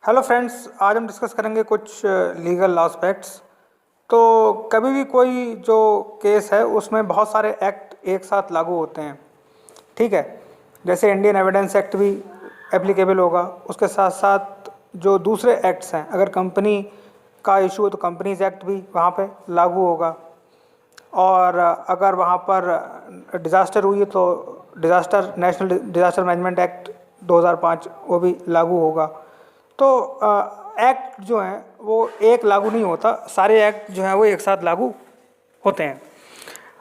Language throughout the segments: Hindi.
हेलो फ्रेंड्स, आज हम डिस्कस करेंगे कुछ लीगल एस्पेक्ट्स। तो कभी भी कोई जो केस है उसमें बहुत सारे एक्ट एक साथ लागू होते हैं, ठीक है। जैसे इंडियन एविडेंस एक्ट भी एप्लीकेबल होगा, उसके साथ साथ जो दूसरे एक्ट्स हैं, अगर कंपनी का इशू है तो कंपनीज एक्ट भी वहाँ पे लागू होगा। और अगर वहाँ पर डिज़ास्टर हुई है तो नेशनल डिज़ास्टर मैनेजमेंट एक्ट 2005 वो भी लागू होगा। तो एक्ट जो हैं वो एक लागू नहीं होता, सारे एक्ट जो हैं वो एक साथ लागू होते हैं।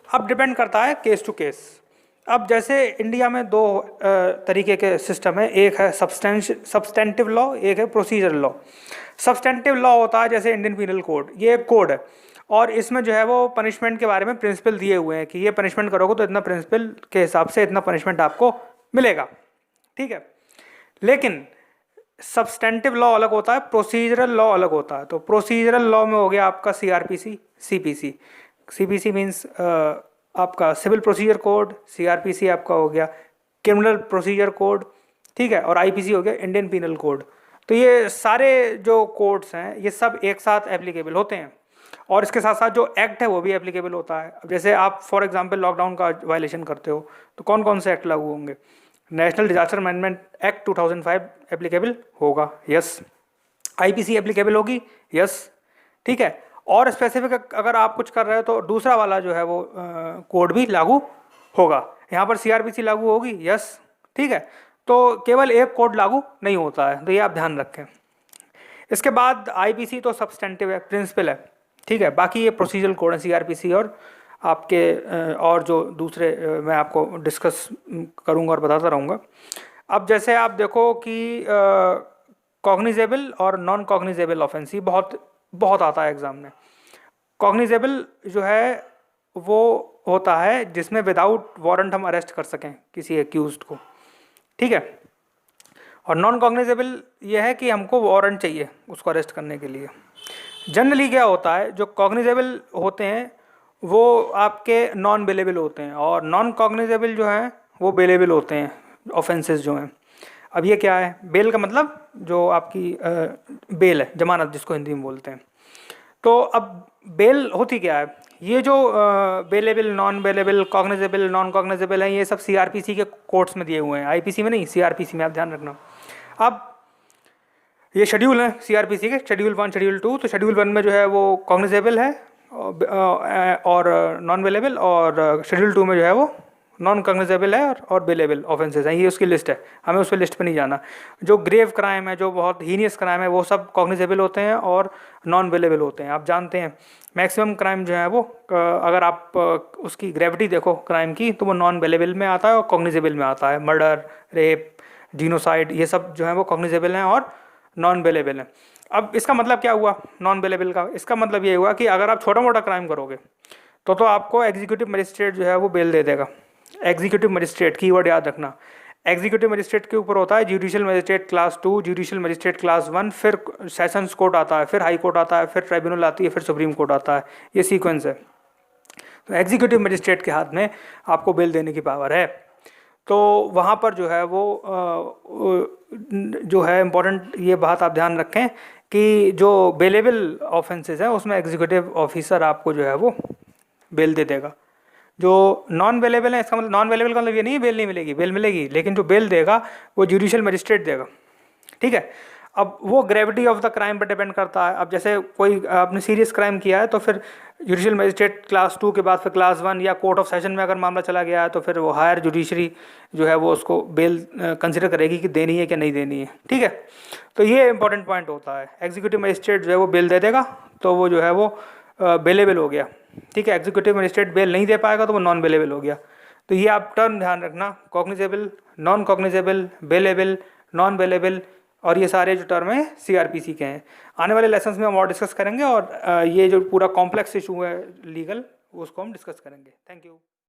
अब डिपेंड करता है केस टू केस। अब जैसे इंडिया में दो तरीके के सिस्टम है, एक है सब्सटेंटिव लॉ, एक है प्रोसीजरल लॉ। सब्सटेंटिव लॉ होता है जैसे इंडियन पीनल कोड, ये एक कोड है और इसमें जो है वो पनिशमेंट के बारे में प्रिंसिपल दिए हुए हैं कि ये पनिशमेंट करोगे तो इतना प्रिंसिपल के हिसाब से इतना पनिशमेंट आपको मिलेगा, ठीक है। लेकिन सब्सटेंटिव लॉ अलग होता है, प्रोसीजरल लॉ अलग होता है। तो प्रोसीजरल लॉ में हो गया आपका सीआरपीसी, सीपीसी। सीपीसी मीन्स आपका सिविल प्रोसीजर कोड, सीआरपीसी आपका हो गया क्रिमिनल प्रोसीजर कोड, ठीक है, और आईपीसी हो गया इंडियन पीनल कोड। तो ये सारे जो कोड्स हैं ये सब एक साथ एप्लीकेबल होते हैं और इसके साथ साथ जो एक्ट है वो भी एप्लीकेबल होता है। अब जैसे आप फॉर एग्जांपल लॉकडाउन का वायलेशन करते हो तो कौन कौन से एक्ट लागू होंगे? National disaster management act 2005 applicable होगा, यस। आईपीसी एप्लीकेबल होगी, यस, ठीक है। और स्पेसिफिक अगर आप कुछ कर रहे हो तो दूसरा वाला जो है वो कोड भी लागू होगा। यहाँ पर सीआरपीसी लागू होगी, यस, ठीक है। तो केवल एक कोड लागू नहीं होता है, तो ये आप ध्यान रखें। इसके बाद आईपीसी तो सब्सटेंटिव है, प्रिंसिपल है, ठीक है। बाकी ये प्रोसीजरल कोड है सीआरपीसी और आपके और जो दूसरे मैं आपको डिस्कस करूंगा और बताता रहूँगा। अब जैसे आप देखो कि कॉग्निजेबल और नॉन कॉग्निजेबल ऑफेंस ही बहुत आता है एग्जाम में। कॉग्निजेबल जो है वो होता है जिसमें विदाउट वारंट हम अरेस्ट कर सकें किसी एक्यूज्ड को, ठीक है। और नॉन कॉग्निजेबल ये है कि हमको वारंट चाहिए उसको अरेस्ट करने के लिए। जनरली क्या होता है, जो कॉग्निजेबल होते हैं वो आपके नॉन बेलेबल होते हैं और नॉन कॉग्निजेबल जो हैं वो बेलेबल होते हैं ऑफेंसेस जो हैं। अब ये क्या है? बेल का मतलब जो आपकी बेल है, जमानत जिसको हिंदी में बोलते हैं। तो अब बेल होती क्या है? ये जो bailable, non bailable, cognizable, non cognizable है, ये सब सीआरपीसी के कोर्ट्स में दिए हुए हैं, आईपीसी में नहीं, सीआरपीसी में, आप ध्यान रखना। अब ये शेड्यूल है सीआरपीसी के, शेड्यूल 1, शेड्यूल 2। तो शेड्यूल 1 में जो है वो कॉग्निजेबल है और नॉन बेलेबल, और शेड्यूल 2 में जो है वो नॉन कॉग्निजेबल है और बेलेबल ऑफेंसेस हैं। ये उसकी लिस्ट है, हमें उस पर लिस्ट पे नहीं जाना। जो ग्रेव क्राइम है, जो बहुत हीनियस क्राइम है, वो सब कॉग्निजेबल होते हैं और नॉन बेलेबल होते हैं। आप जानते हैं मैक्सिमम क्राइम जो है वो अगर आप उसकी ग्रेविटी देखो क्राइम की तो वो नॉन बेलेबल में आता है और कॉग्निजेबल में आता है। मर्डर, रेप, जीनोसाइड, ये सब जो है वो कॉग्निजेबल हैं और नॉन बेलेबल हैं। अब इसका मतलब क्या हुआ नॉन बेलेबल का? इसका मतलब ये हुआ कि अगर आप छोटा मोटा क्राइम करोगे तो आपको एग्जीक्यूटिव मजिस्ट्रेट जो है वो बेल दे देगा। एग्जीक्यूटिव मजिस्ट्रेट, कीवर्ड याद रखना। एग्जीक्यूटिव मजिस्ट्रेट के ऊपर होता है judicial magistrate class 2, judicial magistrate class 1, फिर सेशंस कोर्ट आता है, फिर हाई कोर्ट आता है, फिर ट्राइब्यूनल आती है, फिर सुप्रीम कोर्ट आता है। ये सीक्वेंस है। तो एग्जीक्यूटिव मजिस्ट्रेट के हाथ में आपको बेल देने की पावर है। तो वहाँ पर जो है वो जो है इम्पोर्टेंट ये बात आप ध्यान रखें कि जो बेलेबल ऑफेंसेस हैं उसमें एग्जीक्यूटिव ऑफिसर आपको जो है वो बेल दे देगा। जो नॉन बेलेबल है, इसका मतलब नॉन बेलेबल का मतलब ये नहीं बेल नहीं मिलेगी, बेल मिलेगी, लेकिन जो बेल देगा वो जुडिशियल मजिस्ट्रेट देगा, ठीक है। अब वो ग्रेविटी ऑफ द क्राइम पर डिपेंड करता है। अब जैसे कोई आपने सीरियस क्राइम किया है तो फिर जुडिशियल मजिस्ट्रेट क्लास 2 के बाद फिर क्लास 1 या कोर्ट ऑफ सेशन में अगर मामला चला गया है तो फिर वो हायर जुडिशरी जो है वो उसको बेल कंसिडर करेगी कि देनी है कि नहीं देनी है, ठीक है। तो ये इंपॉर्टेंट पॉइंट होता है। एग्जीक्यूटिव मजिस्ट्रेट जो है वो बेल दे देगा तो वो जो है वो बेलेबल हो गया, ठीक है। एग्जीक्यूटिव मजिस्ट्रेट बेल नहीं दे पाएगा तो वो नॉन बेलेबल हो गया। तो ये आप टर्म ध्यान रखना, cognizable, non cognizable, bailable, non bailable, और ये सारे जो टर्म है सीआरपीसी के हैं। आने वाले लेसन्स में हम और डिस्कस करेंगे और ये जो पूरा कॉम्प्लेक्स इशू है लीगल उसको हम डिस्कस करेंगे। Thank you.